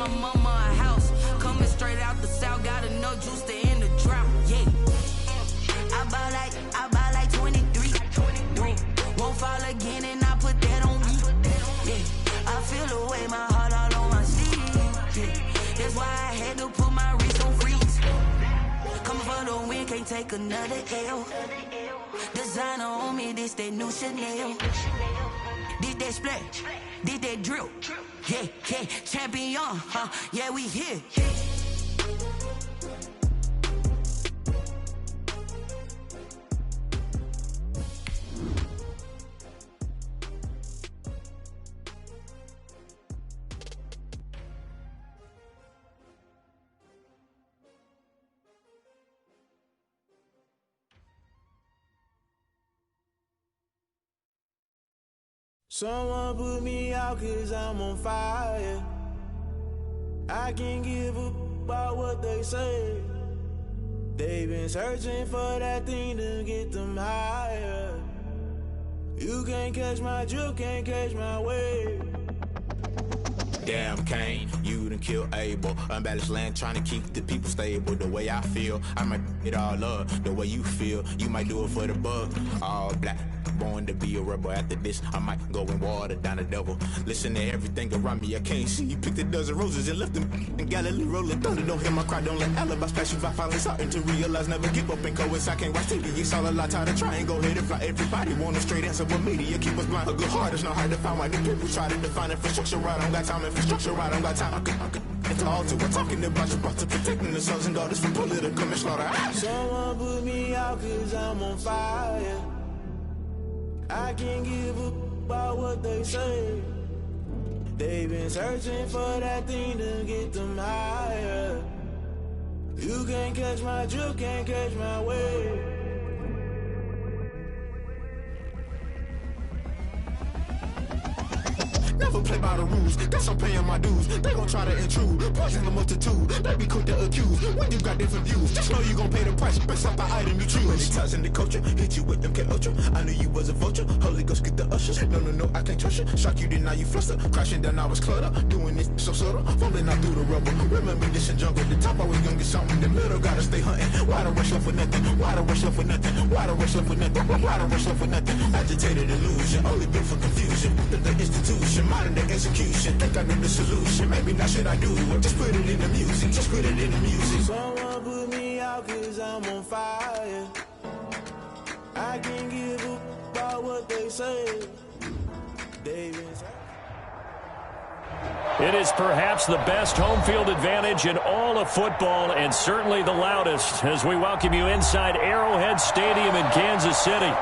my mama a house. Coming straight out the south, got enough juice to end the drought. Yeah. I buy like 23. Won't fall again and I put that on me. Yeah. I feel the way, my heart all on my sleeve. Yeah. That's why I had to put my wrist on freeze. Coming for the win, can't take another L. Designer on me, this that new Chanel. Did that splash, did that drill. Yeah, yeah, champion, huh? Yeah, we here. Someone put me out 'cause I'm on fire. I can't give a about what they say. They've been searching for that thing to get them higher. You can't catch my drift, can't catch my wave. Damn Kane, you done killed Abel. Unbalanced land trying to keep the people stable. The way I feel, I might it all up. The way you feel, you might do it for the bug. All black, born to be a rebel. After this, I might go and water down the devil. Listen to everything around me, I can't see. You picked a dozen roses and left them in Galilee rolling thunder. Don't hear my cry, don't let alibis pass you by. Finally starting to realize, never give up and coincide. I can't watch TV, it's all a lot. Time to try and go ahead and fly. Everybody want a straight answer, but media keep us blind. A good heart is not hard to find. Why the people try to define infrastructure right? I don't got time, infrastructure right, I don't got time. It's all to we're talking about you, about to protecting the sons and daughters from political manslaughter. Someone put me out 'cause I'm on fire. I can't give a about what they say. They've been searching for that thing to get them higher. You can't catch my drift, can't catch my wave. Never play by the rules, guess I'm paying my dues. They gon' try to intrude, poison the multitude. They be quick to accuse, when you got different views. Just know you gon' pay the price, based off the item you choose. Many times in the culture, hit you with them K-Ultra. I knew you was a vulture, Holy Ghost get the ushers. No, I can't trust you. Shock you, then now you fluster. Crashing down, I was cluttered. Doing this so subtle, falling out through the rubble. Remember this in jungle, the top I was young and something. The middle gotta stay hunting. Why the rush left for nothing? Why the rush left for nothing? Why the rush left for nothing? Why the rush left for nothing? Agitated illusion, only built for confusion. The institution, modern day execution. Think I know the solution. Maybe not should I do it? Just put it in the music. Just put it in the music. Someone put me out 'cause I'm on fire. I can't give a about what they say. It is perhaps the best home field advantage in all of football, and certainly the loudest, as we welcome you inside Arrowhead Stadium in Kansas City.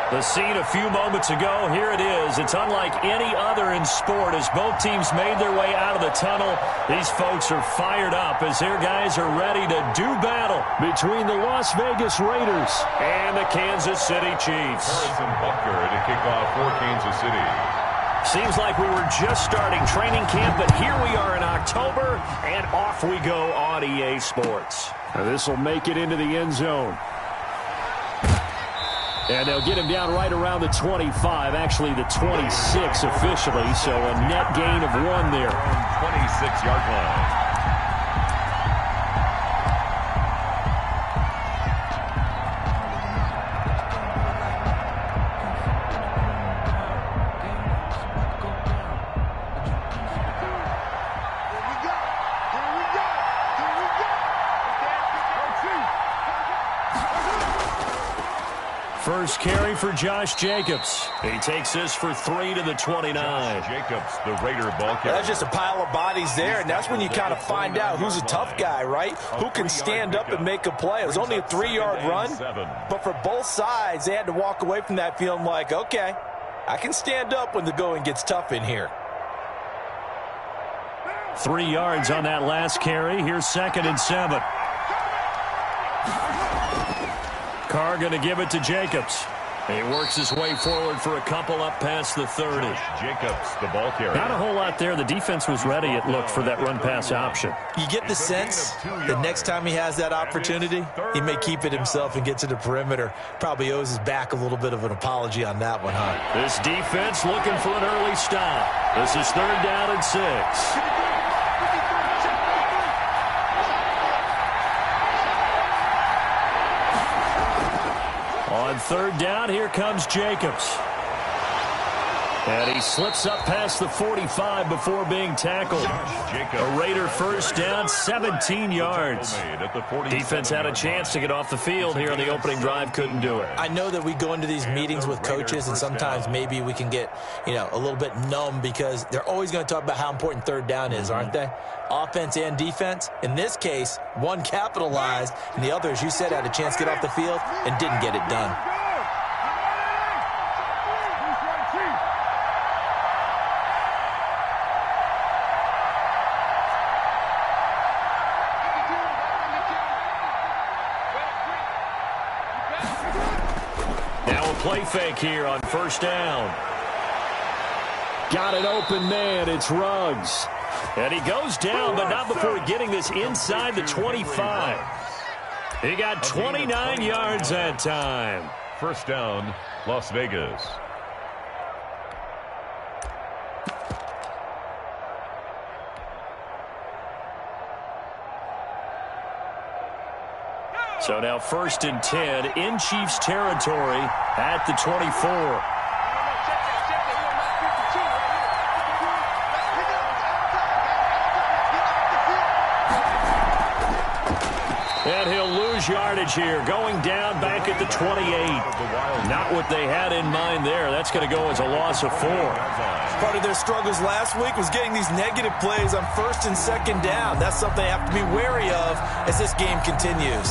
The scene a few moments ago, here it is. It's unlike any other in sport as both teams made their way out of the tunnel. These folks are fired up as their guys are ready to do battle between the Las Vegas Raiders and the Kansas City Chiefs. Harrison Butker to kick off for Kansas City. Seems like we were just starting training camp, but here we are in October, and off we go on EA Sports. This will make it into the end zone. And they'll get him down right around the 25, actually the 26 officially, so a net gain of 1 there. 26-yard line. First carry for Josh Jacobs. He takes this for 3 to the 29. Josh Jacobs, the Raider ball carrier. That's just a pile of bodies there, and that's when you kind of find out who's a tough guy, right? Who can stand up and make a play. It was only a 3-yard run, but for both sides, they had to walk away from that feeling like, okay, I can stand up when the going gets tough in here. 3 yards on that last carry. Here's 2nd and 7. Carr going to give it to Jacobs. He works his way forward for a couple up past the 30. Jacobs, the ball carrier. Not a whole lot there. The defense was ready, it looked, for that run-pass option. You get the sense that next time he has that opportunity, he may keep it himself and get to the perimeter. Probably owes his back a little bit of an apology on that one, huh? This defense looking for an early stop. This is 3rd down and 6. third down, here comes Jacobs. And he slips up past the 45 before being tackled. A Raider first down, 17 yards. Defense had a chance to get off the field here on the opening drive, couldn't do it. I know that we go into these meetings with coaches, and sometimes maybe we can get, a little bit numb because they're always going to talk about how important third down is, aren't they? Offense and defense. In this case, one capitalized, and the other, as you said, had a chance to get off the field and didn't get it done. Play fake here on first down. Got an open man. It's Ruggs. And he goes down, but not before getting this inside the 25. He got 29 yards that time. First down, Las Vegas. So now 1st and 10 in Chiefs territory at the 24. And he'll lose yardage here, going down back at the 28. Not what they had in mind there. That's going to go as a loss of 4. Part of their struggles last week was getting these negative plays on 1st and 2nd down. That's something they have to be wary of as this game continues.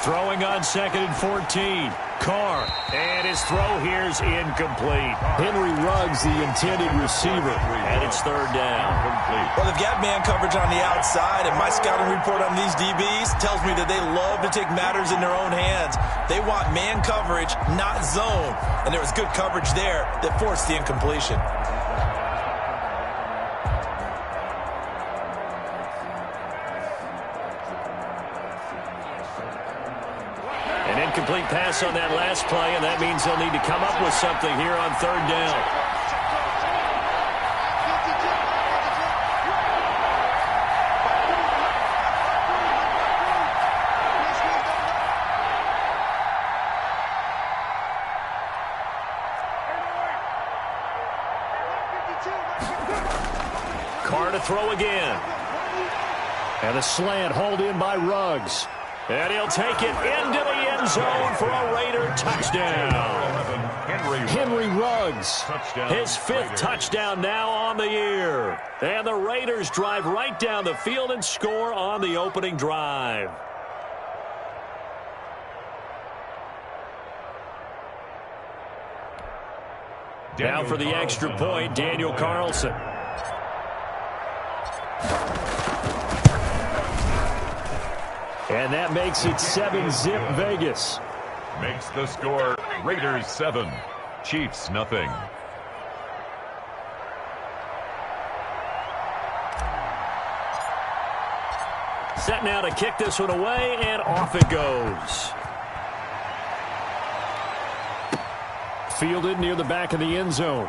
Throwing on 2nd and 14. Carr. And his throw here's incomplete. Henry Ruggs, the intended receiver. And it's 3rd down. Well, they've got man coverage on the outside, and my scouting report on these DBs tells me that they love to take matters in their own hands. They want man coverage, not zone. And there was good coverage there that forced the incompletion. Incomplete pass on that last play, and that means they'll need to come up with something here on 3rd down. Carr to throw again. And a slant hauled in by Ruggs. And he'll take it into the end zone for a Raider touchdown. Henry Ruggs, his 5th touchdown now on the year. And the Raiders drive right down the field and score on the opening drive. Now for the extra point, Daniel Carlson. And that makes it 7-zip Vegas. Makes the score Raiders 7, Chiefs nothing. Set now to kick this one away, and off it goes. Fielded near the back of the end zone.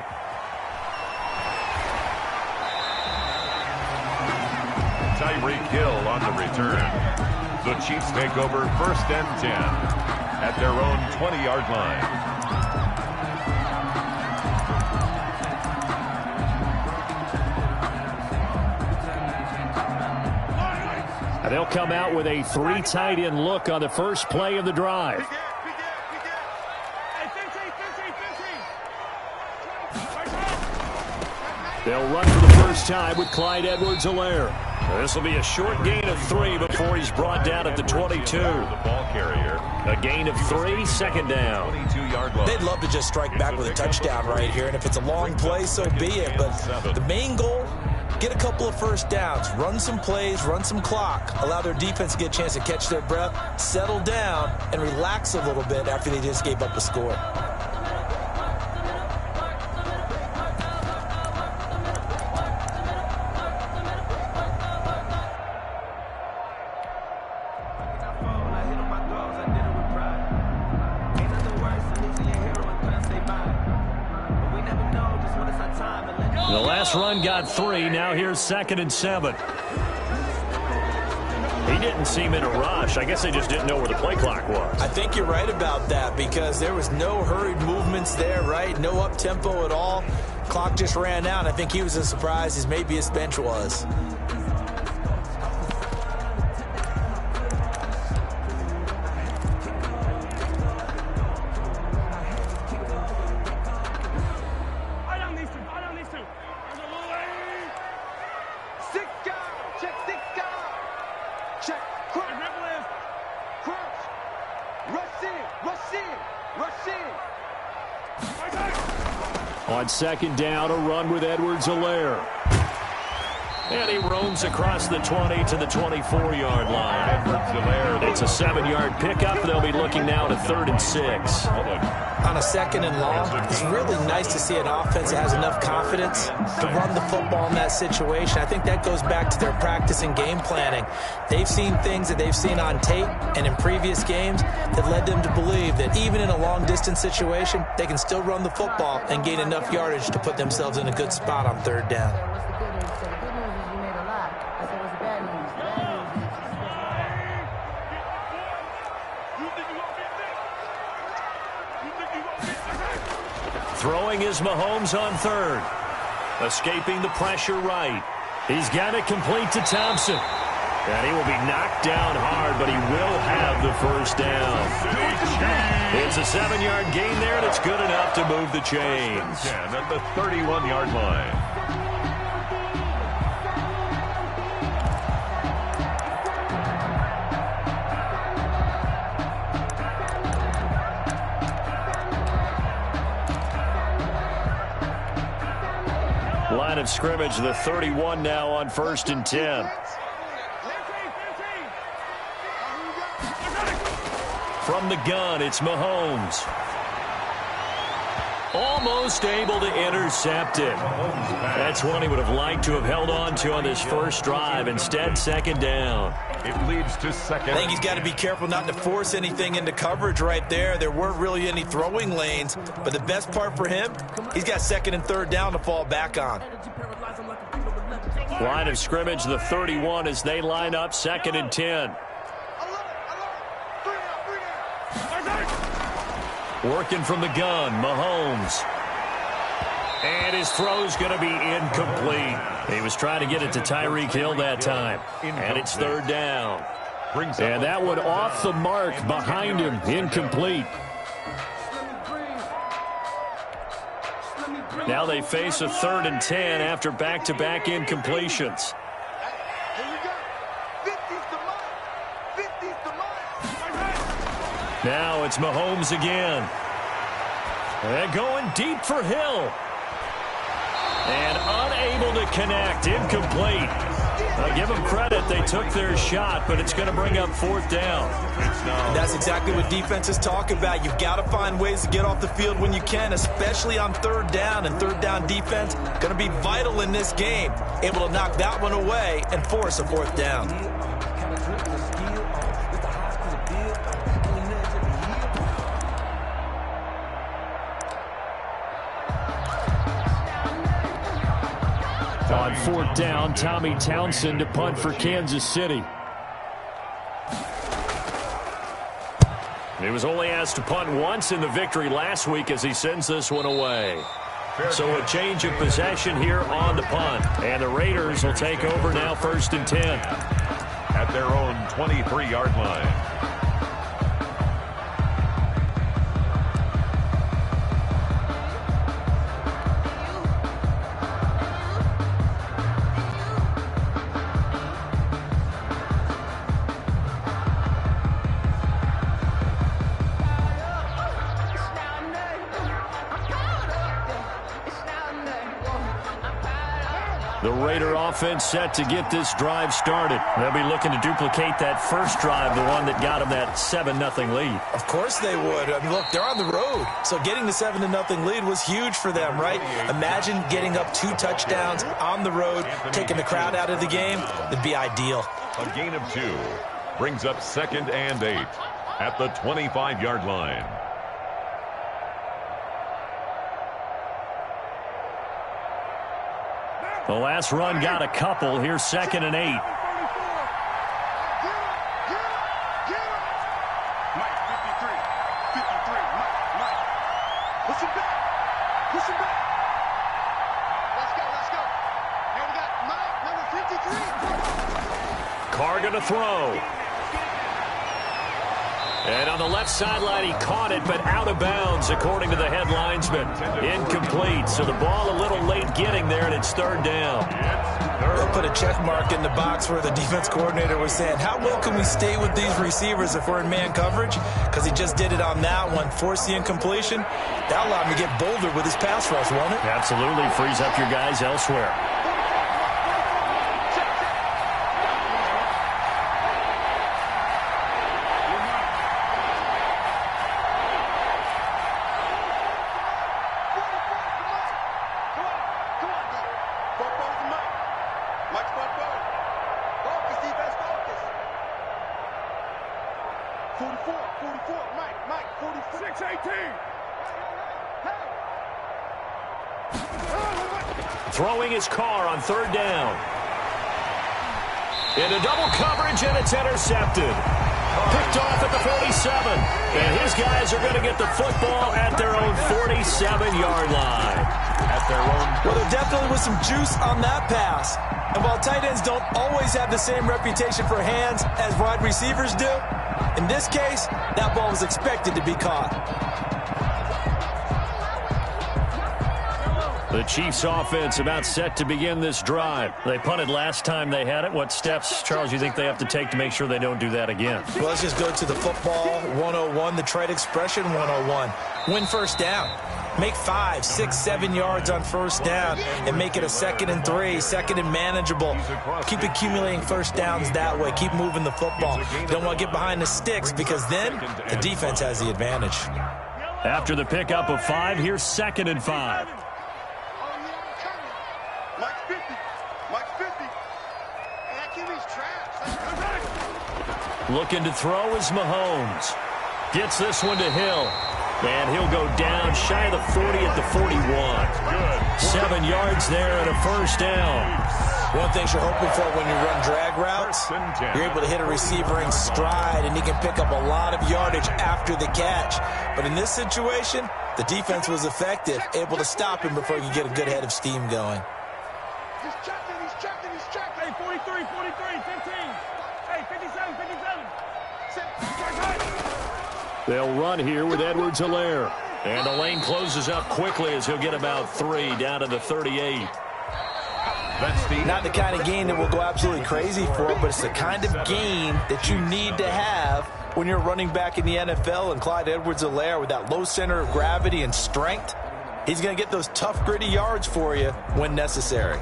Tyreek Hill on the return. The Chiefs take over 1st and 10 at their own 20-yard line. And they'll come out with a 3 tight end look on the first play of the drive. They'll run for the first time with Clyde Edwards-Helaire. This will be a short gain of 3 before he's brought down at the 22. The ball carrier. A gain of 3, 2nd down. 22-yard line. They'd love to just strike back with a touchdown right here, and if it's a long play, so be it. But the main goal, get a couple of first downs, run some plays, run some clock, allow their defense to get a chance to catch their breath, settle down, and relax a little bit after they just gave up a score. The last run got 3. Now here's 2nd and 7. He didn't seem in a rush. I guess they just didn't know where the play clock was. I think you're right about that because there was no hurried movements there, right? No up-tempo at all. Clock just ran out. I think he was as surprised as maybe his bench was. On 2nd down, a run with Edwards-Helaire. And he roams across the 20 to the 24-yard line. Edwards-Helaire. It's a 7-yard pickup. They'll be looking now to 3rd and 6. On a 2nd and long, it's really nice to see an offense that has enough confidence to run the football in that situation. I think that goes back to their practice and game planning. They've seen things that they've seen on tape and in previous games that led them to believe that even in a long-distance situation, they can still run the football and gain enough yardage to put themselves in a good spot on 3rd down. Throwing is Mahomes on 3rd. Escaping the pressure right. He's got it complete to Thompson. And he will be knocked down hard, but he will have the 1st down. It's a 7-yard gain there, and it's good enough to move the chains. At the 31-yard line. Line of scrimmage, the 31 now on 1st and 10. From the gun, it's Mahomes. Almost able to intercept it. That's one he would have liked to have held on to on this first drive. Instead, 2nd down. It leads to 2nd. I think he's got to be careful not to force anything into coverage right there. There weren't really any throwing lanes, but the best part for him, he's got 2nd and 3rd down to fall back on. Line of scrimmage, the 31 as they line up, 2nd and 10. Working from the gun, Mahomes. And his throw's going to be incomplete. He was trying to get it to Tyreek Hill that time. And it's 3rd down. And that one off the mark behind him, incomplete. Now they face a 3rd and 10 after back-to-back incompletions. Now it's Mahomes again. And going deep for Hill. And unable to connect, incomplete. I'll give them credit, they took their shot, but it's going to bring up 4th down. And that's exactly what defenses talk about. You've got to find ways to get off the field when you can, especially on 3rd down. And 3rd down defense going to be vital in this game. Able to knock that one away and force a 4th down. On 4th down, Tommy Townsend to punt for Kansas City. He was only asked to punt once in the victory last week as he sends this one away. So a change of possession here on the punt. And the Raiders will take over now 1st and 10. At their own 23-yard line. The Raider offense set to get this drive started. They'll be looking to duplicate that first drive, the one that got them that 7-0 lead. Of course they would. I mean, look, they're on the road. So getting the 7-0 lead was huge for them, right? Imagine getting up 2 touchdowns on the road, taking the crowd out of the game. That'd be ideal. A gain of 2 brings up 2nd and 8 at the 25-yard line. The last run got a couple. Here's 2nd and 8. Carr going to throw. And on the left sideline, he caught it, but out of bounds, according to the head linesman. Incomplete, so the ball a little late getting there, and it's 3rd down. They'll put a check mark in the box where the defense coordinator was saying, how well can we stay with these receivers if we're in man coverage? Because he just did it on that one, forced the incompletion. That allowed him to get bolder with his pass rush, won't it? Absolutely, frees up your guys elsewhere. Throwing his Carr on 3rd down. Into double coverage, and it's intercepted. Picked off at the 47. And his guys are going to get the football at their own 47-yard line. Well, there definitely was some juice on that pass. And while tight ends don't always have the same reputation for hands as wide receivers do, in this case, that ball was expected to be caught. The Chiefs offense about set to begin this drive. They punted last time they had it. What steps, Charles, you think they have to take to make sure they don't do that again? Well, let's just go to the football 101, the trade expression 101. Win 1st down. Make 5, 6, 7 yards on 1st down and make it a 2nd and 3, 2nd and manageable. Keep accumulating 1st downs that way. Keep moving the football. You don't want to get behind the sticks because then the defense has the advantage. After the pickup of 5, here's 2nd and 5. Looking to throw is Mahomes. Gets this one to Hill. And he'll go down shy of the 40 at the 41. 7 yards there and a 1st down. One thing you're hoping for when you run drag routes, you're able to hit a receiver in stride, and he can pick up a lot of yardage after the catch. But in this situation, the defense was effective, able to stop him before he could get a good head of steam going. He's checking. Hey, 43, 15. Hey, 57. They'll run here with Edwards-Helaire. And the lane closes up quickly as he'll get about 3 down to the 38. Not the kind of game that we'll go absolutely crazy for, but it's the kind of game that you need to have when you're running back in the NFL. And Clyde Edwards-Helaire, with that low center of gravity and strength, he's going to get those tough, gritty yards for you when necessary.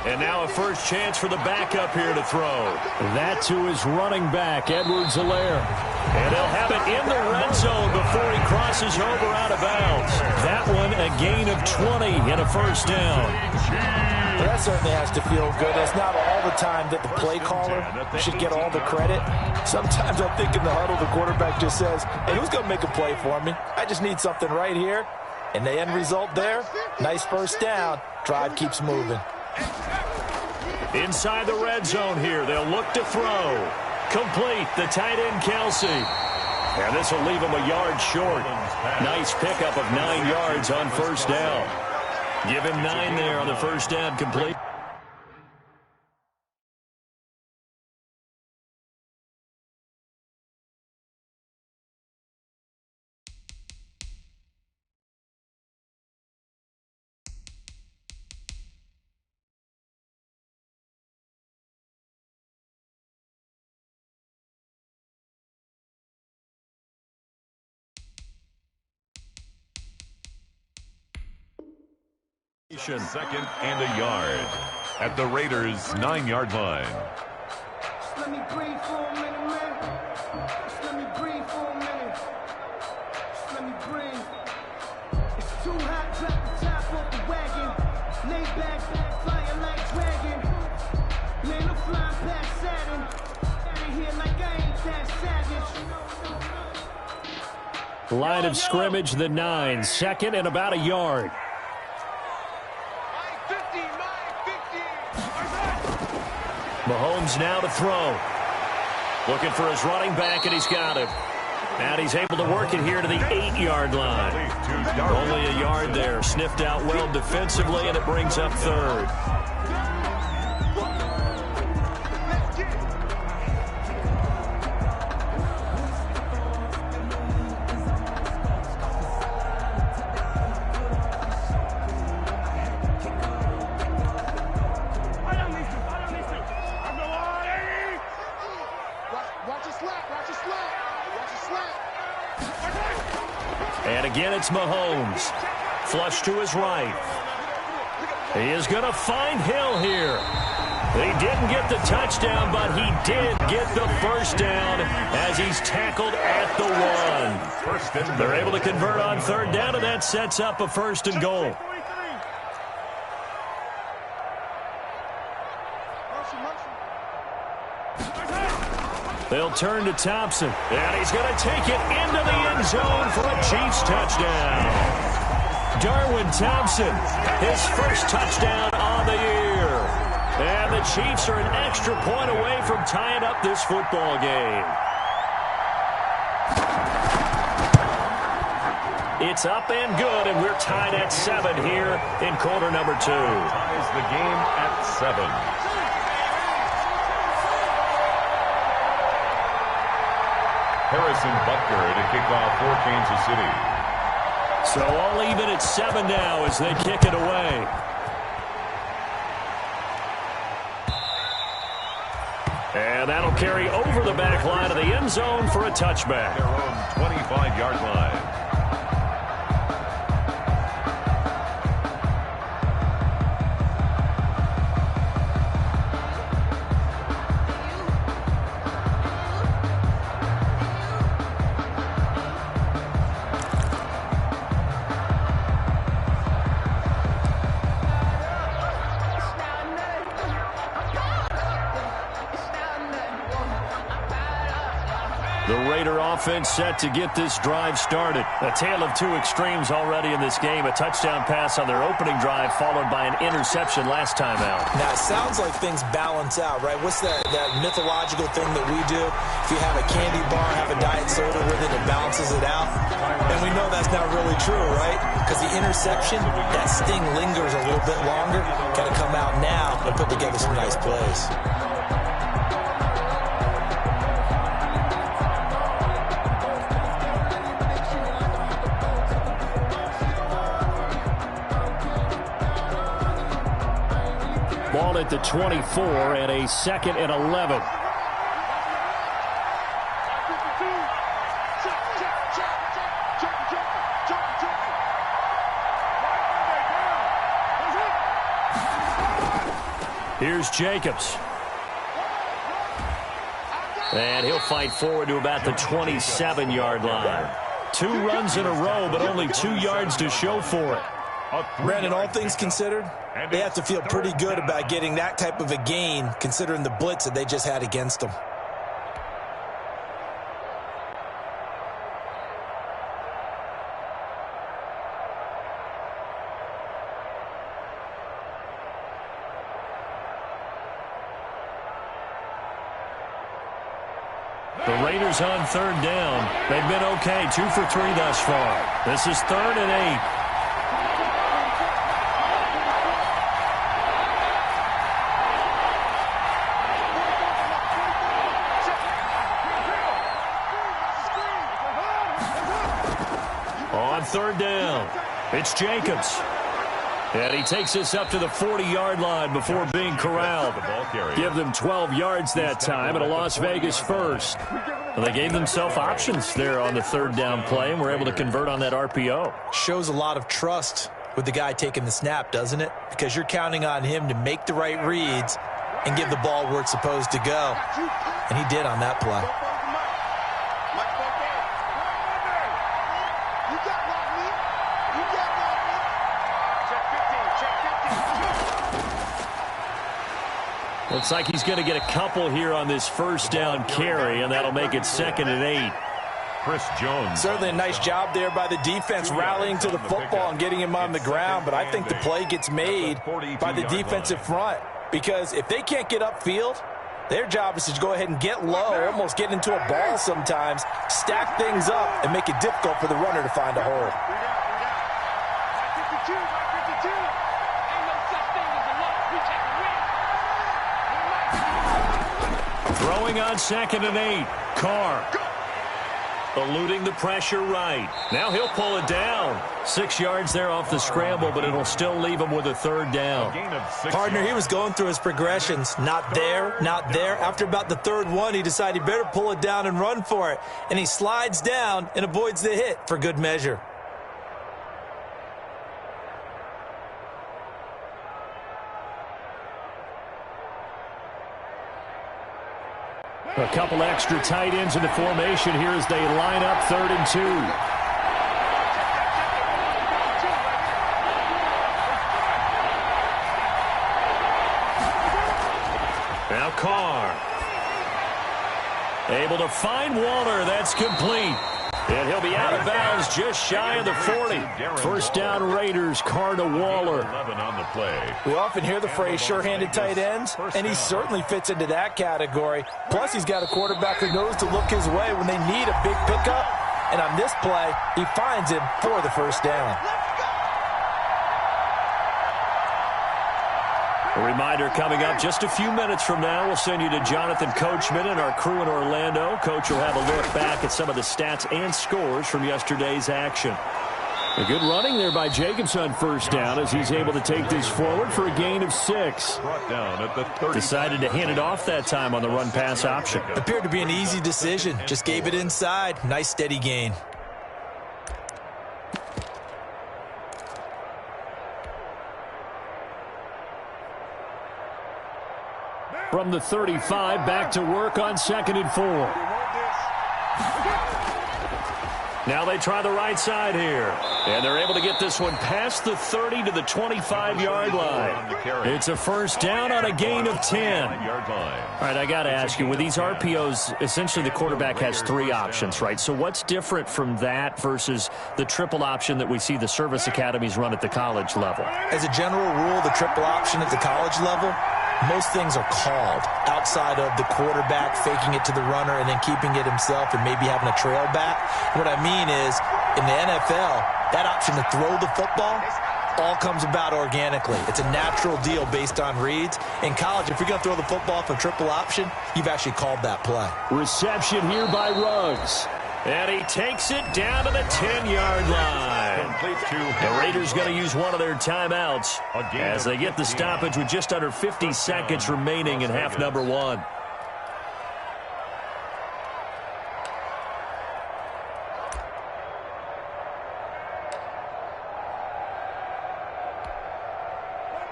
And now a first chance for the backup here to throw. That to his running back, Edwards-Helaire. And he'll have it in the red zone before he crosses over out of bounds. That one a gain of 20 and a 1st down. Well, that certainly has to feel good. It's not all the time that the play caller should get all the credit. Sometimes I think in the huddle the quarterback just says, hey, who's going to make a play for me? I just need something right here. And the end result there, nice 1st down. Drive keeps moving. Inside the red zone here, they'll look to throw. Complete, the tight end Kelsey. And this will leave him a yard short. Nice pickup of 9 yards on 1st down. Give him 9 there on the 1st down complete. Second and a yard at the Raiders' 9-yard line. Let me breathe for a minute, man. Line of scrimmage, the 9. Second and about a yard. Mahomes now to throw. Looking for his running back, and he's got him. And he's able to work it here to the 8-yard line. Only a yard there. Sniffed out well defensively, and it brings up third. And again, it's Mahomes. Flush to his right. He is going to find Hill here. He didn't get the touchdown, but he did get the first down as he's tackled at the 1. They're able to convert on third down, and that sets up a first and goal. They'll turn to Thompson, and he's going to take it into the end zone for a Chiefs touchdown. Darwin Thompson, his first touchdown on the year. And the Chiefs are an extra point away from tying up this football game. It's up and good, and we're tied at 7 here in quarter number 2. Ties the game at 7. Harrison Butker to kick off for Kansas City. So all even at 7 now as they kick it away. And that'll carry over the back line of the end zone for a touchback. Their own 25-yard line. The Raider offense set to get this drive started. A tale of two extremes already in this game. A touchdown pass on their opening drive followed by an interception last time out. Now, it sounds like things balance out, right? What's that mythological thing that we do? If you have a candy bar, have a diet soda with it, it balances it out. And we know that's not really true, right? Because the interception, that sting lingers a little bit longer. Got to come out now and put together some nice plays. Ball at the 24 and a 2nd and 11. Here's Jacobs. And he'll fight forward to about the 27-yard line. 2 runs in a row, but only 2 yards to show for it. Brandon, all things considered, they have to feel pretty good about getting that type of a gain, considering the blitz that they just had against them. The Raiders on third down. They've been okay, 2 for 3 thus far. This is 3rd and 8. On third down, it's Jacobs. And he takes us up to the 40-yard line before being corralled. Give them 12 yards that time and a Las Vegas first. Well, they gave themselves options there on the 3rd down play and were able to convert on that RPO. Shows a lot of trust with the guy taking the snap, doesn't it? Because you're counting on him to make the right reads and give the ball where it's supposed to go. And he did on that play. Looks like he's going to get a couple here on this first down carry, and that'll make it 2nd and 8. Chris Jones. Certainly a nice job there by the defense rallying to the football and getting him on the ground, but I think the play gets made by the defensive front, because if they can't get upfield, their job is to go ahead and get low, almost get into a ball sometimes, stack things up, and make it difficult for the runner to find a hole. Throwing on 2nd and 8. Carr. Eluding the pressure right. Now he'll pull it down. 6 yards there off the scramble, but it'll still leave him with a 3rd down. Partner, he was going through his progressions. Not there, not there. After about the 3rd one, he decided he better pull it down and run for it. And he slides down and avoids the hit for good measure. A couple extra tight ends in the formation here as they line up 3rd and 2. Now Carr. Able to find Waller. That's complete. And he'll be out of bounds just shy of the 40. 1st down Raiders, Carr to Waller. We often hear the phrase sure-handed tight ends, and he certainly fits into that category. Plus, he's got a quarterback who knows to look his way when they need a big pickup. And on this play, he finds him for the 1st down. A reminder coming up just a few minutes from now. We'll send you to Jonathan Coachman and our crew in Orlando. Coach will have a look back at some of the stats and scores from yesterday's action. A good running there by Jacobs on 1st down as he's able to take this forward for a gain of 6. Brought down at the 30. Decided to hand it off that time on the run-pass option. Appeared to be an easy decision. Just gave it inside. Nice steady gain. From the 35, back to work on 2nd and 4. Now they try the right side here. And they're able to get this one past the 30 to the 25-yard line. It's a 1st down on a gain of 10. All right, I got to ask you, with these RPOs, essentially the quarterback has 3 options, right? So what's different from that versus the triple option that we see the service academies run at the college level? As a general rule, the triple option at the college level, most things are called outside of the quarterback faking it to the runner and then keeping it himself and maybe having a trail back. What I mean is, in the NFL, that option to throw the football all comes about organically. It's a natural deal based on reads. In college, if you're going to throw the football for triple option, you've actually called that play. Reception here by Ruggs. And he takes it down to the 10-yard line. The Raiders going to use one of their timeouts as they get the stoppage with just under 50 seconds remaining in half number 1.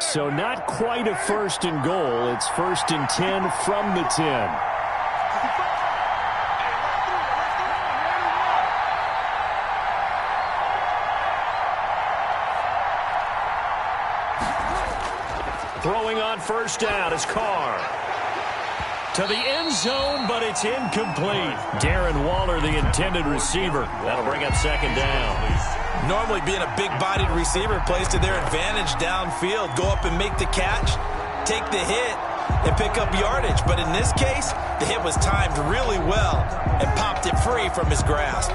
So not quite a 1st and goal. It's 1st and 10 from the 10. Throwing on 1st down is Carr. To the end zone, but it's incomplete. Darren Waller, the intended receiver. That'll bring up 2nd down. Normally being a big-bodied receiver plays to their advantage downfield. Go up and make the catch, take the hit, and pick up yardage. But in this case, the hit was timed really well and popped it free from his grasp.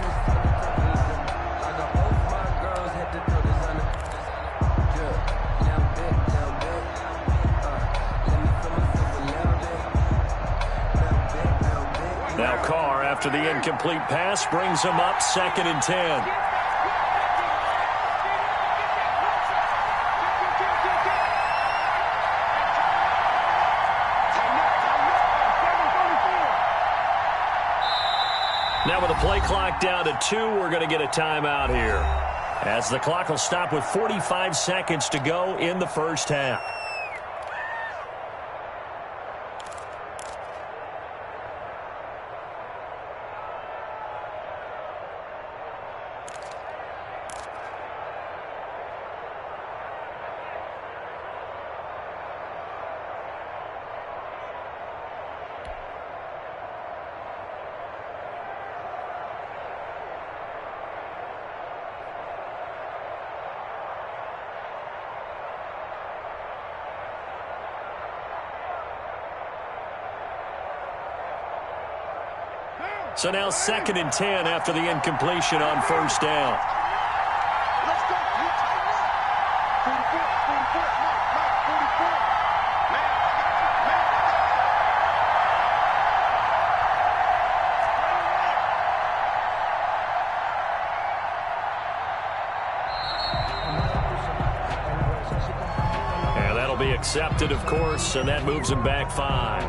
Now Carr, after the incomplete pass, brings him up 2nd and 10. Now with the play clock down to 2, we're going to get a timeout here, as the clock will stop with 45 seconds to go in the 1st half. So now 2nd and 10 after the incompletion on first down. Let's go. You tighten up. 44, Mike, 44. Man. And that'll be accepted, of course, and that moves him back 5.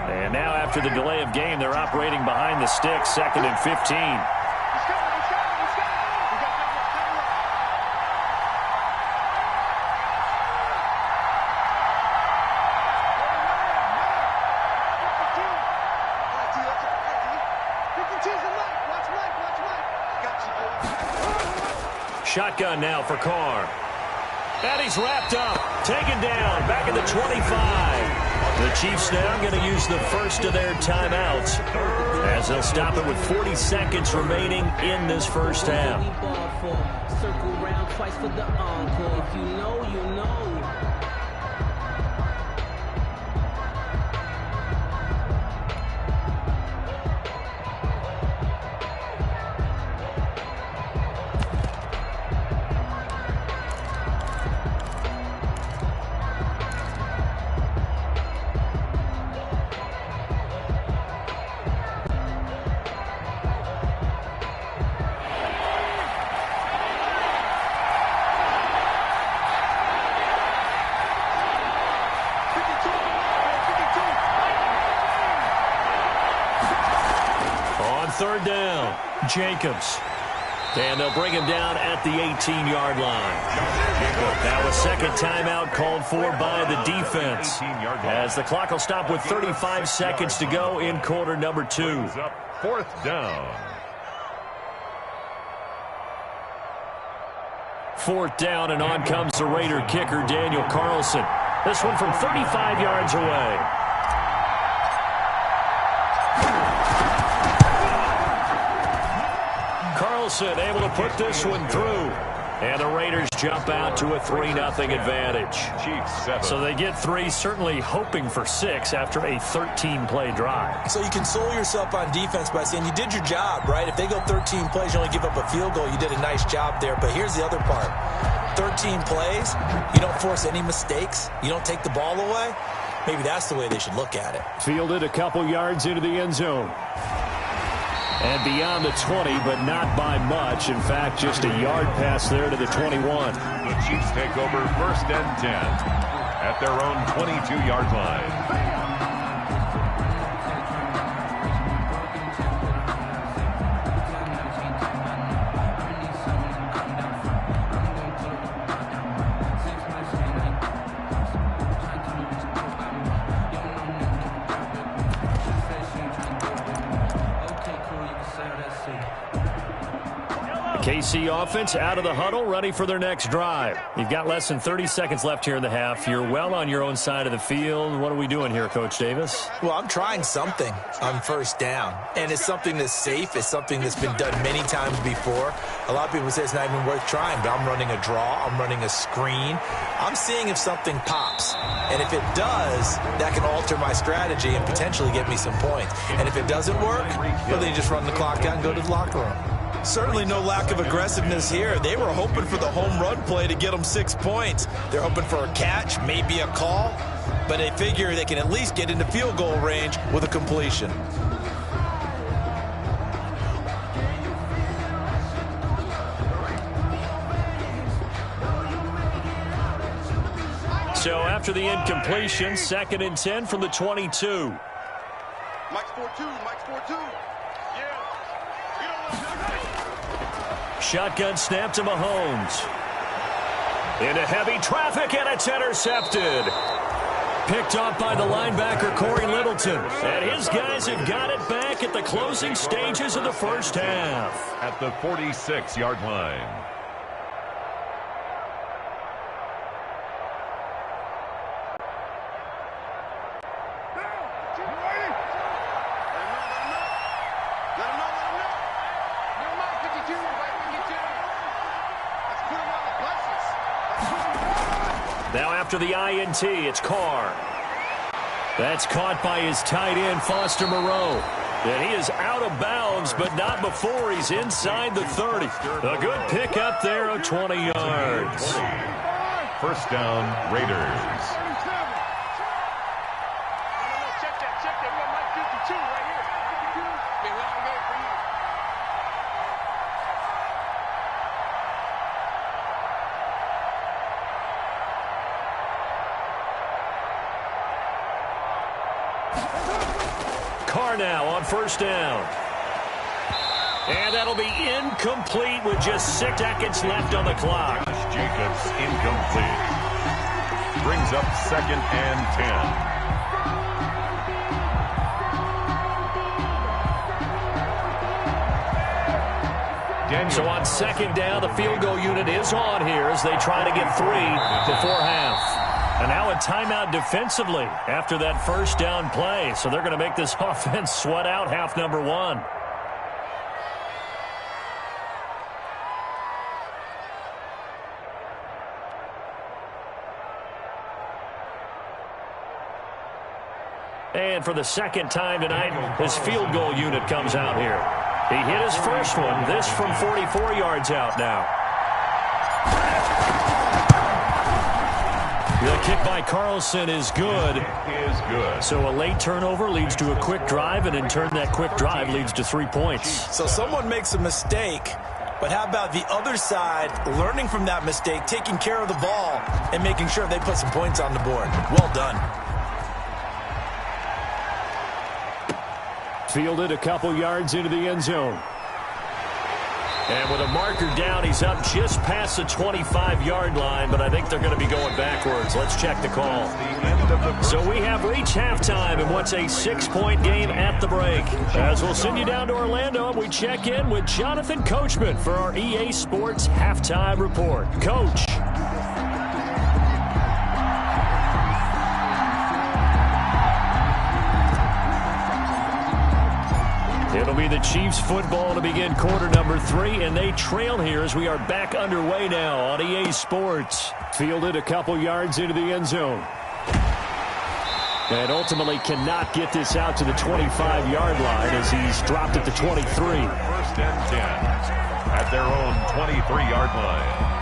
And now after the delay of game, they're operating behind the sticks, 2nd and 15. Shotgun now for Carr. And he's wrapped up, taken down, back at the 25. The Chiefs now going to use the first of their timeouts as they'll stop it with 40 seconds remaining in this first half. Circle round twice for the encore. If you know, you know. Third down, Jacobs. And they'll bring him down at the 18-yard line. Now a second timeout called for by the defense, as the clock will stop with 35 seconds to go in quarter number 2. 4th down. 4th down, and on comes the Raider kicker, Daniel Carlson. This one from 35 yards away. Carlson able to put this one through. And the Raiders jump out to a 3-0 advantage. Chiefs 7. So they get 3, certainly hoping for 6 after a 13-play drive. So you console yourself on defense by saying you did your job, right? If they go 13 plays, you only give up a field goal, you did a nice job there. But here's the other part. 13 plays, you don't force any mistakes, you don't take the ball away. Maybe that's the way they should look at it. Fielded a couple yards into the end zone. And beyond the 20, but not by much. In fact, just a yard pass there to the 21. The Chiefs take over 1st and 10 at their own 22-yard line. KC offense out of the huddle, ready for their next drive. You've got less than 30 seconds left here in the half. You're well on your own side of the field. What are we doing here, Coach Davis? Well, I'm trying something on first down, and it's something that's safe. It's something that's been done many times before. A lot of people say it's not even worth trying, but I'm running a draw. I'm running a screen. I'm seeing if something pops, and if it does, that can alter my strategy and potentially get me some points. And if it doesn't work, well, then you just run the clock out and go to the locker room. Certainly no lack of aggressiveness here. They were hoping for the home run play to get them 6 points. They're hoping for a catch, maybe a call, but they figure they can at least get into field goal range with a completion. So after the incompletion, 2nd and 10 from the 22. Mike's 4-2. Mike's 4-2. Shotgun snap to Mahomes. Into heavy traffic, and it's intercepted. Picked off by the linebacker, Corey Littleton. And his guys have got it back at the closing stages of the first half. At the 46-yard line. Let him Now after the INT, it's Carr. That's caught by his tight end, Foster Moreau. And he is out of bounds, but not before he's inside the 30. A good pickup there of 20 yards. First down, Raiders. Carr now on first down. And that'll be incomplete with just 6 seconds left on the clock. Jacobs incomplete. Brings up 2nd and 10. So on 2nd down, the field goal unit is on here as they try to get 3 before half. And now a timeout defensively after that first down play. So they're going to make this offense sweat out half number 1. And for the second time tonight, his field goal unit comes out here. He hit his first one, this from 44 yards out now. The kick by Carlson is good. So a late turnover leads to a quick drive, and in turn that quick drive leads to 3 points. So someone makes a mistake, but how about the other side learning from that mistake, taking care of the ball, and making sure they put some points on the board. Well done. Fielded a couple yards into the end zone. And with a marker down, he's up just past the 25-yard line, but I think they're going to be going backwards. Let's check the call. So we have reached halftime in what's a 6-point game at the break. As we'll send you down to Orlando, we check in with Jonathan Coachman for our EA Sports Halftime Report. Coach. It'll be the Chiefs football to begin quarter number 3, and they trail here as we are back underway now on EA Sports. Fielded a couple yards into the end zone. And ultimately cannot get this out to the 25-yard line as he's dropped at the 23. First and 10 at their own 23-yard line.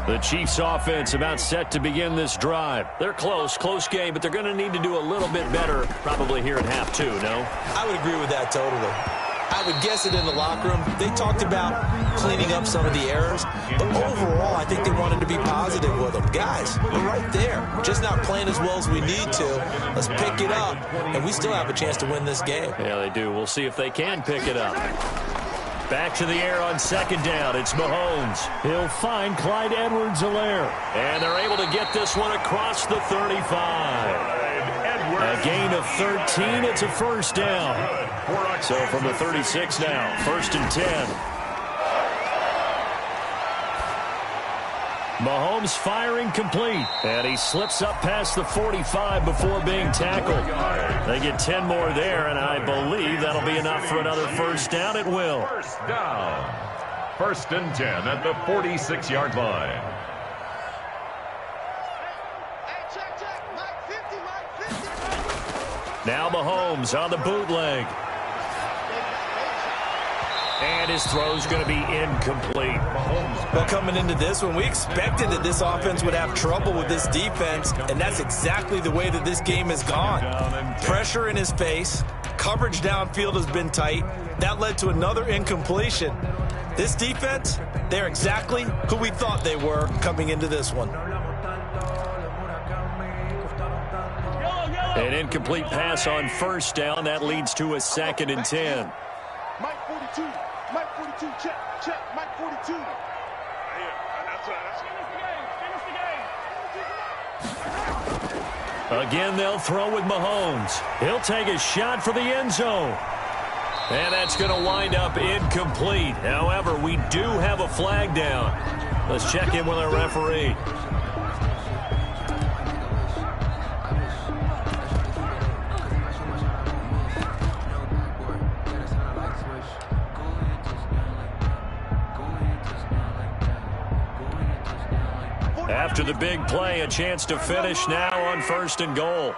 The Chiefs offense about set to begin this drive. They're close game, but they're going to need to do a little bit better probably here in half 2, no? I would agree with that totally. I would guess it in the locker room. They talked about cleaning up some of the errors, but overall I think they wanted to be positive with them. Guys, we're right there. Just not playing as well as we need to. Let's pick it up, and we still have a chance to win this game. Yeah, they do. We'll see if they can pick it up. Back to the air on 2nd down. It's Mahomes. He'll find Clyde Edwards-Helaire. And they're able to get this one across the 35. A gain of 13. It's a first down. So from the 36 now, 1st and 10. Mahomes firing complete. And he slips up past the 45 before being tackled. They get 10 more there, and I believe that'll be enough for another first down. It will. First down. 1st and 10 at the 46-yard line. Now Mahomes on the bootleg. And his throw's going to be incomplete. Well, coming into this one, we expected that this offense would have trouble with this defense, and that's exactly the way that this game has gone. Pressure in his face, coverage downfield has been tight. That led to another incompletion. This defense, they're exactly who we thought they were coming into this one. An incomplete pass on first down. That leads to a 2nd and 10. Mike 42. Mike 42. Check. Mike 42. Again, they'll throw with Mahomes. He'll take a shot for the end zone. And that's going to wind up incomplete. However, we do have a flag down. Let's check in with our referee. After the big play, a chance to finish now on 1st and goal.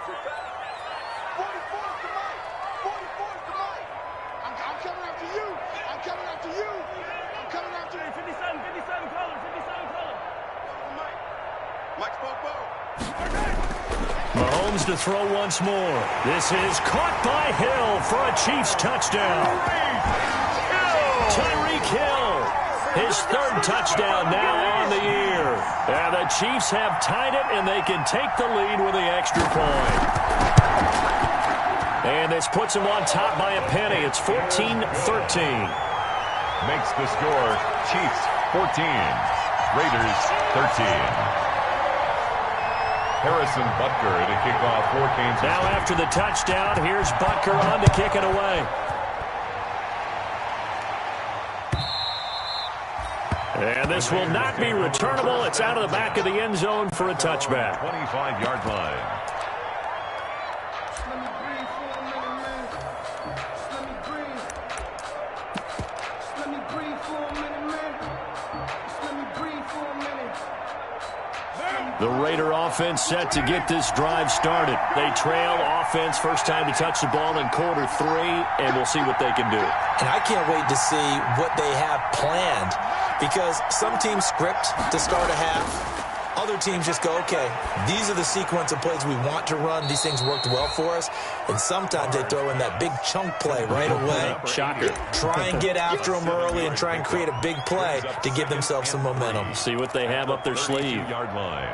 Mahomes to throw once more. This is caught by Hill for a Chiefs touchdown. Tyreek Hill, his 3rd touchdown now on the year. And the Chiefs have tied it, and they can take the lead with the extra point. And this puts them on top by a penny. It's 14-13. Makes the score Chiefs 14, Raiders 13. Harrison Butker to kick off for Kansas City. Now after the touchdown, here's Butker on to kick it away. And this will not be returnable. It's out of the back of the end zone for a touchback. 25-yard line. The Raider offense set to get this drive started. They trail offense first time to touch the ball in quarter 3, and we'll see what they can do. And I can't wait to see what they have planned, because some teams script to start a half. Other teams just go, okay, these are the sequence of plays we want to run. These things worked well for us. And sometimes they throw in that big chunk play right away. Shocker. Try and get after them early and try and create a big play to give themselves some momentum. See what they have up their sleeve. Yard line.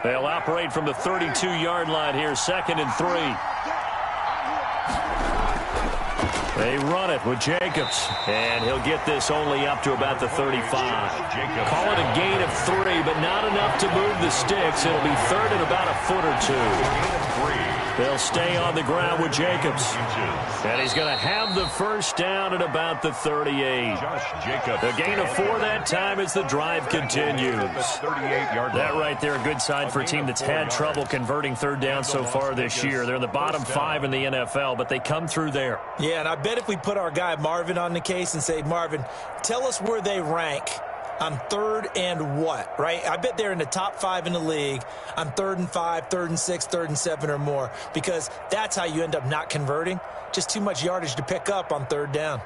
They'll operate from the 32-yard line here, 2nd and 3. They run it with Jacobs, and he'll get this only up to about the 35. Call it a gain of 3, but not enough to move the sticks. It'll be 3rd and about a foot or 2. They'll stay on the ground with Jacobs, and he's going to have the first down at about the 38. The gain of 4 that time as the drive continues. That right there, a good sign for a team that's had trouble converting 3rd down so far this year. They're in the bottom 5 in the NFL, but they come through there. Yeah, and I bet if we put our guy Marvin on the case and say, Marvin, tell us where they rank on 3rd and what, right? I bet they're in the top 5 in the league on 3rd and 5, 3rd and 6, 3rd and 7 or more, because that's how you end up not converting. Just too much yardage to pick up on 3rd down.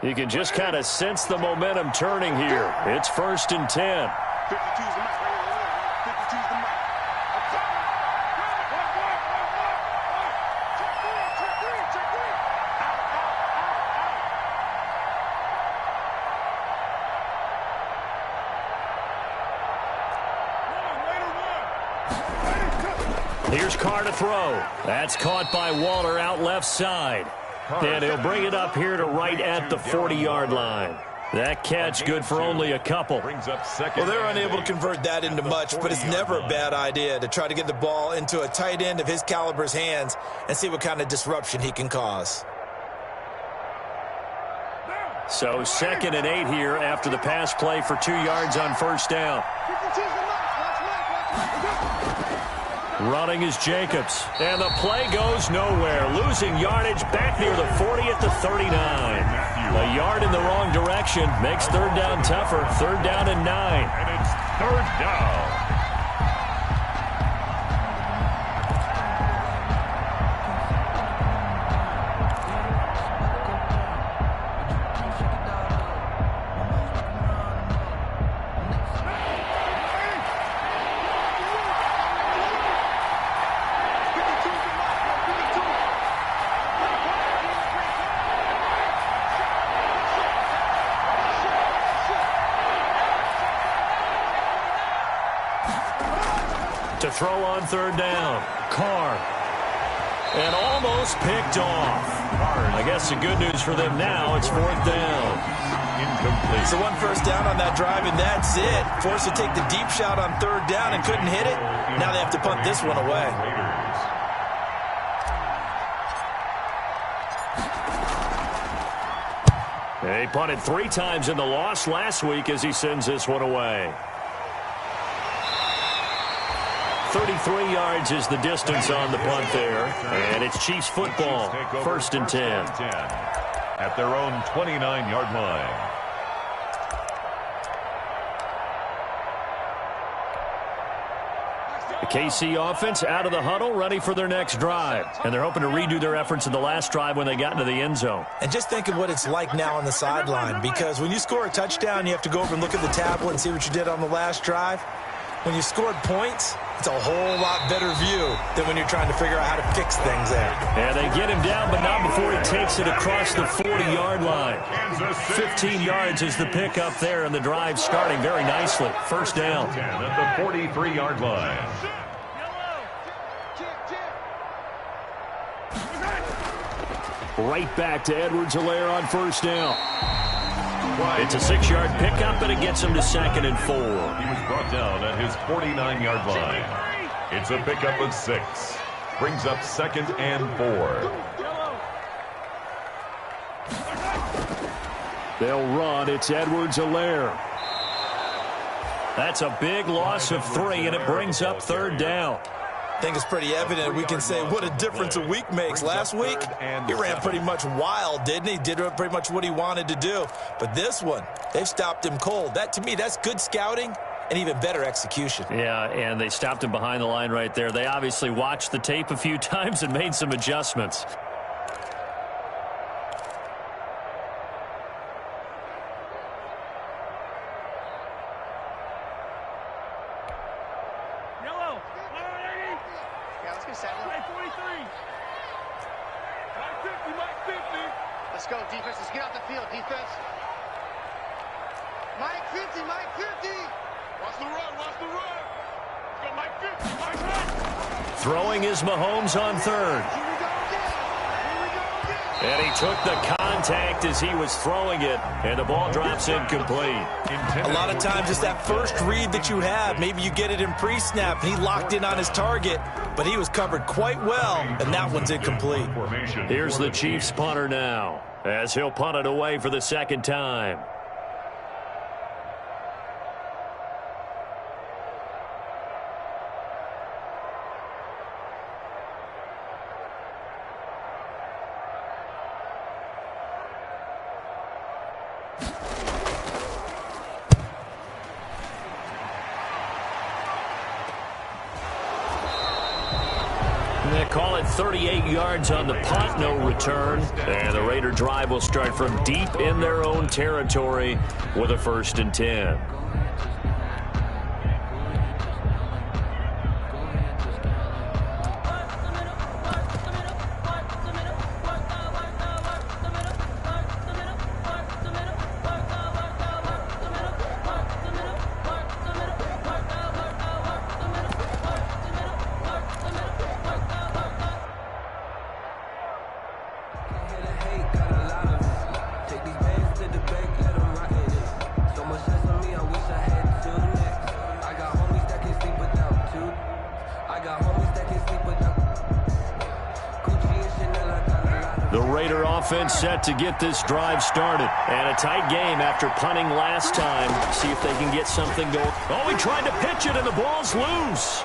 You can just kind of sense the momentum turning here. It's 1st and 10. 52's the mic. 52's the mic. Here's Carr to throw. That's caught by Waller out left side. And he'll bring it up here to right at the 40-yard line. That catch good for only a couple. Well, they're unable to convert that into much, but it's never a bad idea to try to get the ball into a tight end of his caliber's hands and see what kind of disruption he can cause. So 2nd and 8 here after the pass play for 2 yards on 1st down. Running is Jacobs, and the play goes nowhere. Losing yardage back near the 40 at the 39. A yard in the wrong direction makes 3rd down tougher. 3rd down and 9. And it's 3rd down. To throw on 3rd down, Carr. And almost picked off. I guess the good news for them now, it's 4th down. Incomplete. So one first down on that drive, and that's it. Forced to take the deep shot on third down and couldn't hit it. Now they have to punt this one away. He punted 3 times in the loss last week as he sends this one away. 33 yards is the distance on the punt there. And it's Chiefs football, 1st and 10. At their own 29-yard line. The KC offense out of the huddle, ready for their next drive. And they're hoping to redo their efforts in the last drive when they got into the end zone. And just think of what it's like now on the sideline, because when you score a touchdown, you have to go over and look at the tablet and see what you did on the last drive. When you scored points, it's a whole lot better view than when you're trying to figure out how to fix things there. And they get him down, but not before he takes it across the 40-yard line. 15 yards is the pickup there, and the drive starting very nicely. 1st down. At the 43-yard line. Right back to Edwards-Helaire on 1st down. It's a 6-yard pickup, and it gets him to 2nd and 4. He was brought down at his 49-yard line. It's a pickup of 6. Brings up 2nd and 4. They'll run. It's Edwards-Helaire. That's a big loss of 3, and it brings up 3rd down. I think it's pretty evident. We can say what a difference a week makes. Last week, he ran pretty much wild, didn't he? Did pretty much what he wanted to do. But this one, they've stopped him cold. That, to me, that's good scouting and even better execution. Yeah, and they stopped him behind the line right there. They obviously watched the tape a few times and made some adjustments. Let's go, defense. Let's get off the field, defense. Mike 50, Mike 50. Watch the run, watch the run. Let's go, Mike 50, Mike 50. Throwing is Mahomes on 3rd. Here we go again. And he took the contact as he was throwing it, and the ball drops incomplete. A lot of times it's that first read that you have. Maybe you get it in pre-snap, and he locked in on his target, but he was covered quite well, and that one's incomplete. Here's the Chiefs punter now, as he'll punt it away for the 2nd time. They call it 38 yards on the punt, no return. And the Raider drive will start from deep in their own territory with a 1st and 10. Offense set to get this drive started. And a tight game after punting last time. See if they can get something going. Oh, he tried to pitch it, and the ball's loose.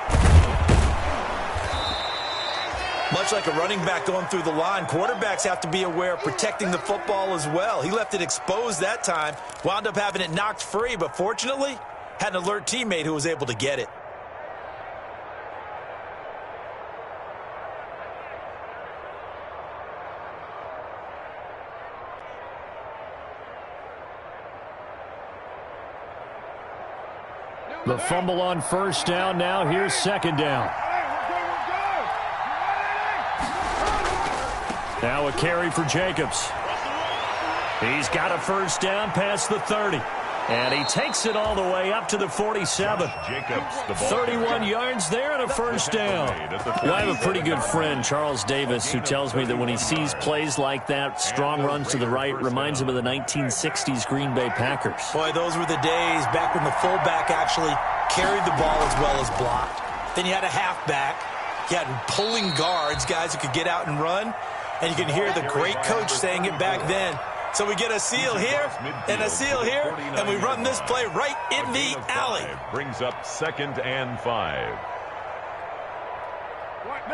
Much like a running back going through the line, quarterbacks have to be aware of protecting the football as well. He left it exposed that time, wound up having it knocked free, but fortunately, had an alert teammate who was able to get it. The fumble on 1st down. Now here's 2nd down. Now a carry for Jacobs. He's got a 1st down past the 30. And he takes it all the way up to the 47. Jacobs, the ball 31 yards there and a first down. Well, I have a pretty good friend, Charles Davis, who tells me that when he sees plays like that, strong runs to the right, reminds him of the 1960s Green Bay Packers. Boy, those were the days back when the fullback actually carried the ball as well as blocked. Then you had a halfback. You had pulling guards, guys who could get out and run. And you can hear the great coach saying it back then. So we get a seal here and a seal here, and we run this play right in the alley. Brings up 2nd and 5.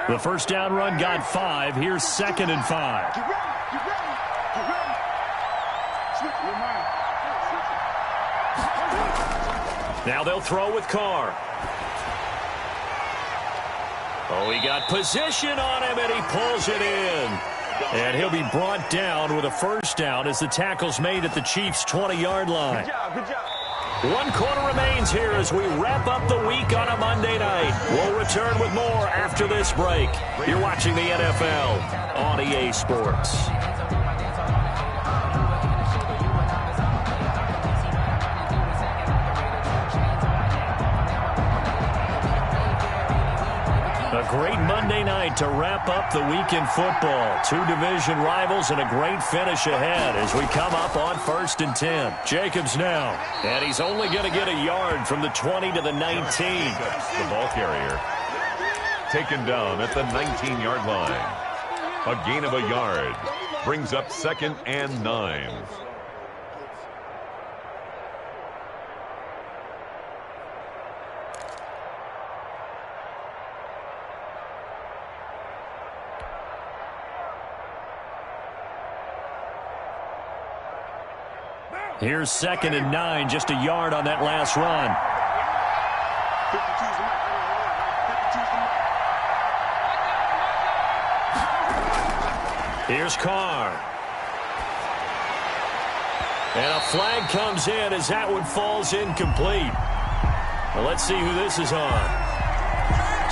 The first down run got 5. Here's 2nd and 5. Get ready. Switch your mind. Now they'll throw with Carr. Oh, he got position on him, and he pulls it in. And he'll be brought down with a first down as the tackle's made at the Chiefs' 20-yard line. Good job. 1 quarter remains here as we wrap up the week on a Monday night. We'll return with more after this break. You're watching the NFL on EA Sports. A great Monday night to wrap up the week in football. 2 division rivals and a great finish ahead as we come up on 1st and 10. Jacobs now, and he's only going to get a yard from the 20 to the 19. The ball carrier taken down at the 19-yard line. A gain of a yard brings up 2nd and 9. Here's 2nd and 9, just a yard on that last run. 52's Here's Carr. And a flag comes in as that one falls incomplete. Well, let's see who this is on.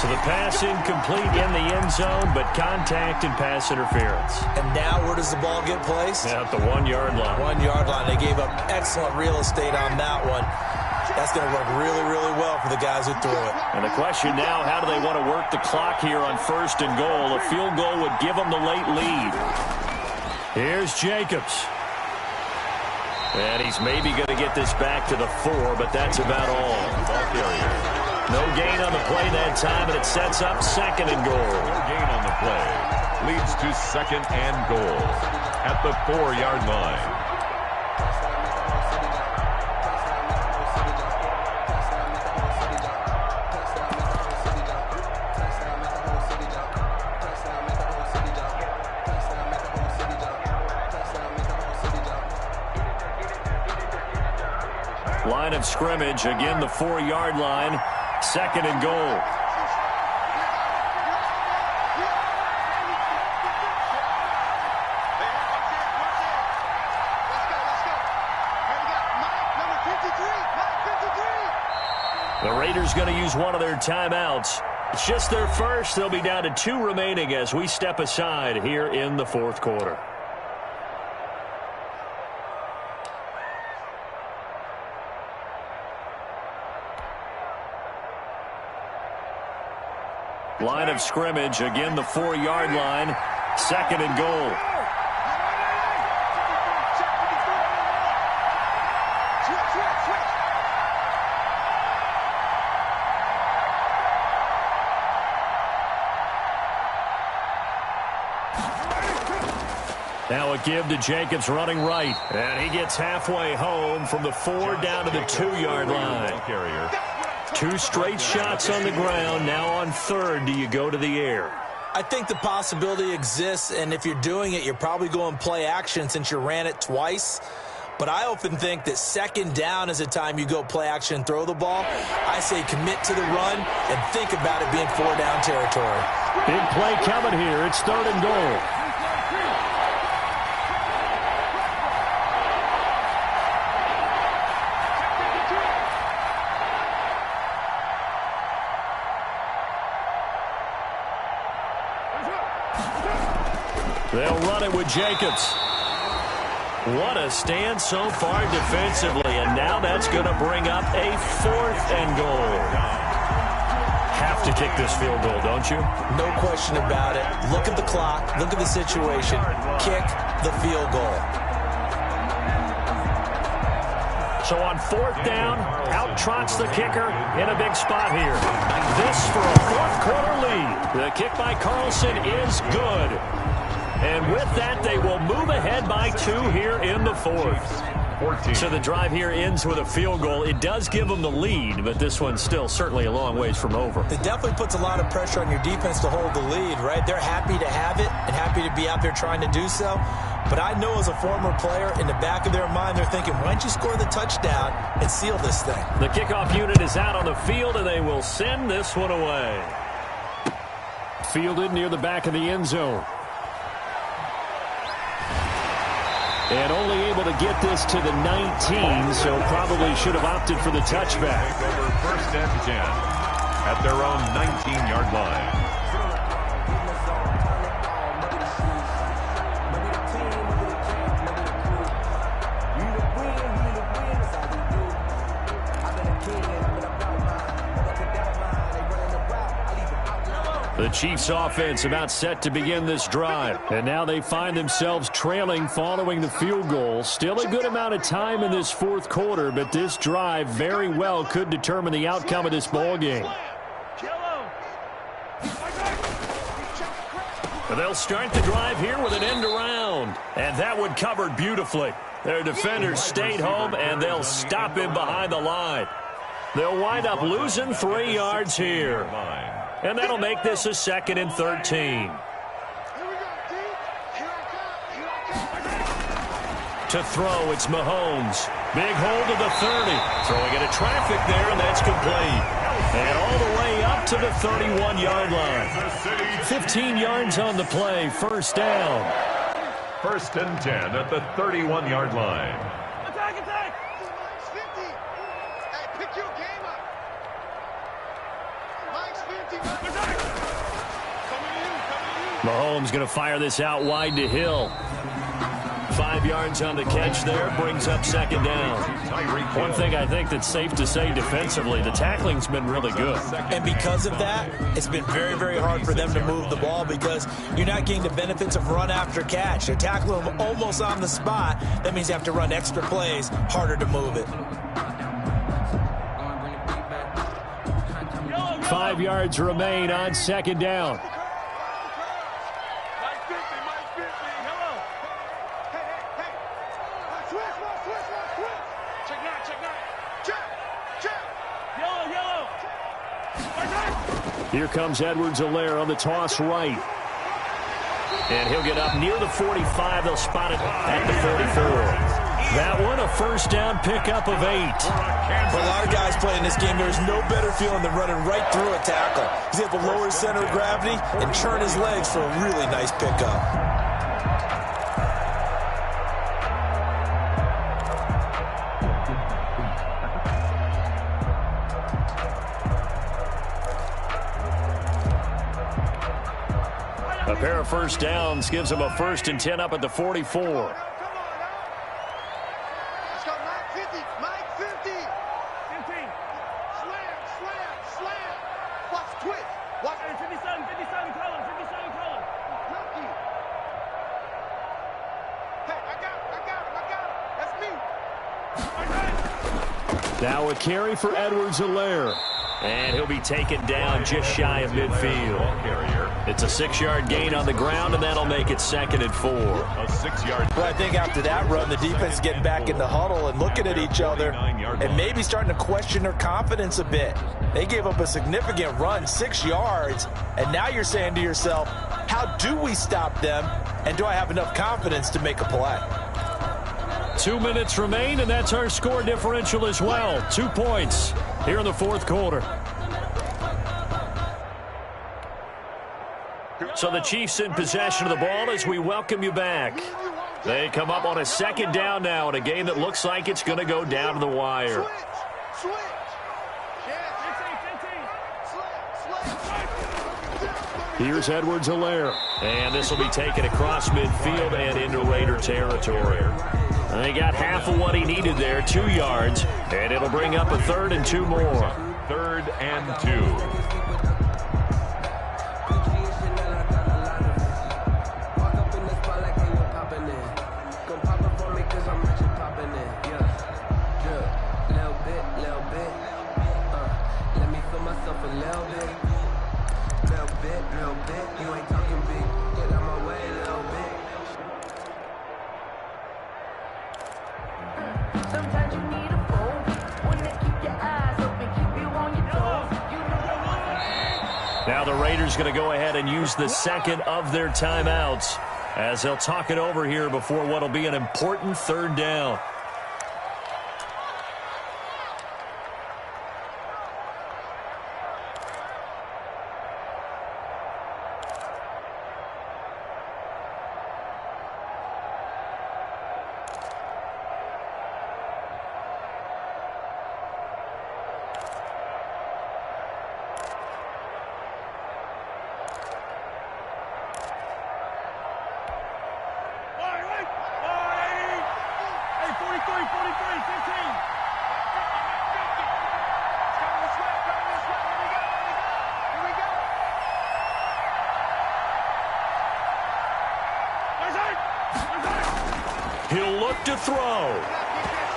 So the pass incomplete in the end zone, but contact and pass interference. And now where does the ball get placed? At the 1-yard line. 1-yard line. They gave up excellent real estate on that one. That's going to work really, really well for the guys who threw it. And the question now, how do they want to work the clock here on 1st and goal? A field goal would give them the late lead. Here's Jacobs. And he's maybe going to get this back to the 4, but that's about all. Ball carrier. No gain on the play that time, and it sets up 2nd and goal. No gain on the play. Leads to 2nd and goal at the 4-yard line. Line of scrimmage, again the 4-yard line. 2nd and goal. The Raiders going to use one of their timeouts. It's just their first. They'll be down to 2 remaining as we step aside here in the 4th quarter. Line of scrimmage, again the 4-yard line, 2nd and goal. Now a give to Jacobs running right, and he gets halfway home from the 4 down to the 2-yard line. Carrier. 2 straight shots on the ground. Now on 3rd, do you go to the air? I think the possibility exists, and if you're doing it, you're probably going play action since you ran it twice. But I often think that 2nd down is a time you go play action and throw the ball. I say commit to the run and think about it being 4-down territory. Big play coming here. It's 3rd and goal. They'll run it with Jacobs. What a stand so far defensively, and And now that's going to bring up a 4th and goal. Have to kick this field goal, don't you? No question about it. Look at the clock. Look at the situation. Kick the field goal. So on 4th down, out trots the kicker in a big spot here. This for a 4th quarter lead. The kick by Carlson is good. And with that, they will move ahead by 2 here in the 4th. So the drive here ends with a field goal. It does give them the lead, but this one's still certainly a long ways from over. It definitely puts a lot of pressure on your defense to hold the lead, right? They're happy to have it and happy to be out there trying to do so. But I know as a former player, in the back of their mind, they're thinking, why don't you score the touchdown and seal this thing? The kickoff unit is out on the field, and they will send this one away. Fielded near the back of the end zone. And only able to get this to the 19, so probably should have opted for the touchback. Over 1st and 10 at their own 19-yard line. The Chiefs offense about set to begin this drive. And now they find themselves trailing following the field goal. Still a good amount of time in this 4th quarter, but this drive very well could determine the outcome of this ball game. They'll start the drive here with an end around. And that one covered beautifully. Their defenders stayed home, and they'll stop him behind the line. They'll wind up losing 3 yards here. And that'll make this a 2nd and 13. To throw, it's Mahomes. Big hold to the 30. Throwing into traffic there, and that's complete. And all the way up to the 31-yard line. 15 yards on the play, 1st down. 1st and 10 at the 31-yard line. Attack, attack! 50. Hey, pick your game up. Mike's 50. Mahomes going to fire this out wide to Hill. 5 yards on the catch there, brings up 2nd down. One thing I think that's safe to say defensively, the tackling's been really good. And because of that, it's been very, very hard for them to move the ball because you're not getting the benefits of run after catch. They're tackling them almost on the spot. That means you have to run extra plays, harder to move it. 5 yards remain on 2nd down. Here comes Edwards-Helaire on the toss right. And he'll get up near the 45. They'll spot it at the 44. That one, a 1st down pickup of 8. For a lot of guys playing this game, there's no better feeling than running right through a tackle. He's able to lower his center of gravity and turn his legs for a really nice pickup. A pair of 1st downs gives them a 1st and 10 up at the 44. Let's go, Mike 50. Mike 50. 15. Slam. Watch twitch. Watch 57, color. 57 color. Hey, I got him. That's me. Now a carry for Edwards-Helaire. And he'll be taken down just shy of midfield. It's a 6-yard gain on the ground, and that'll make it 2nd and 4. A 6-yard. Well, I think after that run, the defense is getting back in the huddle and looking at each other and maybe starting to question their confidence a bit. They gave up a significant run, 6 yards, and now you're saying to yourself, how do we stop them, and do I have enough confidence to make a play? 2 minutes remain, and that's our score differential as well. 2 points here in the 4th quarter. So the Chiefs in possession of the ball as we welcome you back. They come up on a 2nd down now in a game that looks like it's going to go down to the wire. Here's Edwards-Helaire. And this will be taken across midfield and into Raider territory. He got half of what he needed there, 2 yards, and it'll bring up a 3rd and 2 more. 3rd and 2. Now the Raiders going to go ahead and use the second of their timeouts as they'll talk it over here before what will be an important 3rd down. He'll look to throw.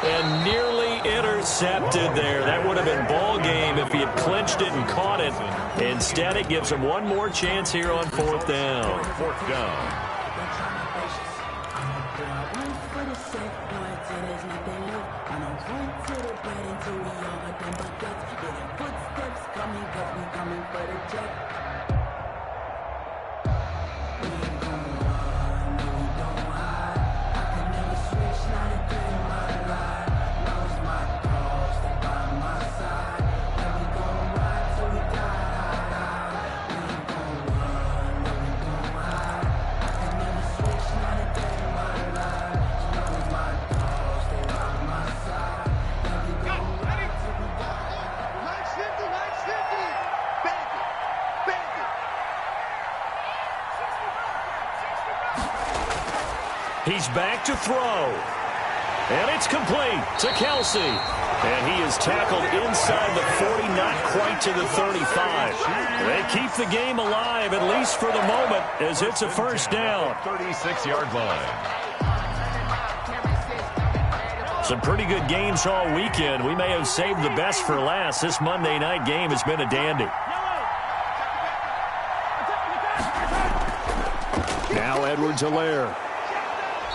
And nearly intercepted there. That would have been ball game if he had clinched it and caught it. Instead, it gives him one more chance here on 4th down. 4th down. He's back to throw. And it's complete to Kelsey. And he is tackled inside the 40, not quite to the 35. They keep the game alive, at least for the moment, as it's a 1st down. 36-yard line. Some pretty good games all weekend. We may have saved the best for last. This Monday night game has been a dandy. Now Edwards-Helaire.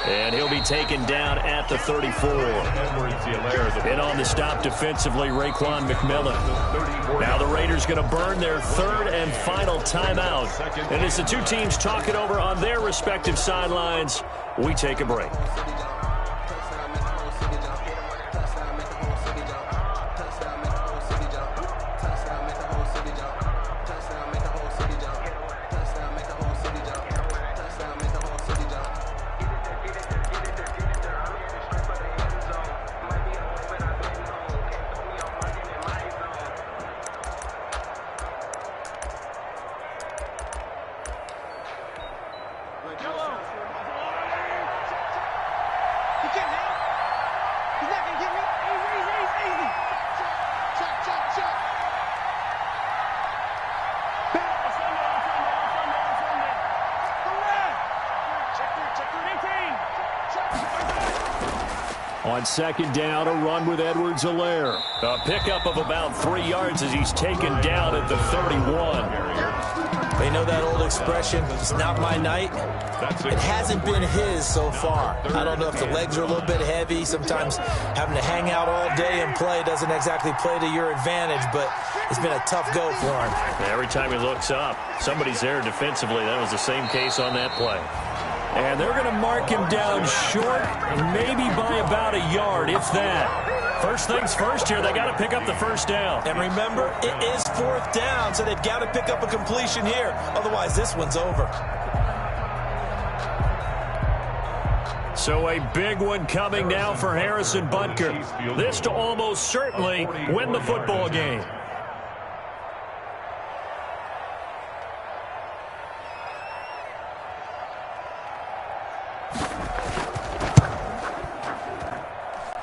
And he'll be taken down at the 34. And on the stop defensively, Raekwon McMillan. Now the Raiders going to burn their 3rd and final timeout. And as the two teams talk it over on their respective sidelines, we take a break. On 2nd down, a run with Edwards-Helaire. A pickup of about 3 yards as he's taken down at the 31. They know that old expression, it's not my night. It hasn't been his so far. I don't know if the legs are a little bit heavy. Sometimes having to hang out all day and play doesn't exactly play to your advantage, but it's been a tough go for him. Every time he looks up, somebody's there defensively. That was the same case on that play. And they're going to mark him down short, maybe by about a yard, if that. First things first here, they got to pick up the 1st down. And remember, it is 4th down, so they've got to pick up a completion here. Otherwise, this one's over. So a big one coming now for Harrison Butker. This to almost certainly win the football game.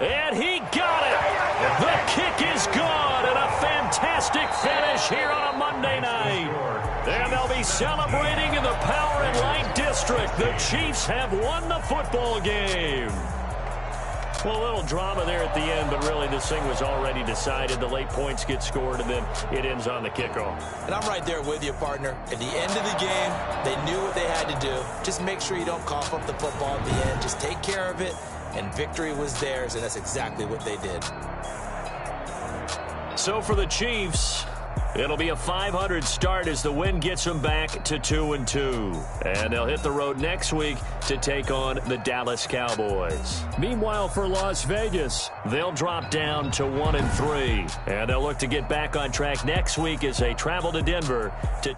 And he got it. The kick is good, and a fantastic finish here on a Monday night. And they'll be celebrating in the Power and Light District. The Chiefs have won the football game. Well, a little drama there at the end, but really this thing was already decided. The late points get scored, and then it ends on the kickoff. And I'm right there with you, partner. At the end of the game, they knew what they had to do. Just make sure you don't cough up the football at the end. Just take care of it, and victory was theirs, and that's exactly what they did. So for the Chiefs, it'll be a 500 start as the win gets them back to 2-2. And they'll hit the road next week to take on the Dallas Cowboys. Meanwhile, for Las Vegas, they'll drop down to 1-3. And they'll look to get back on track next week as they travel to Denver to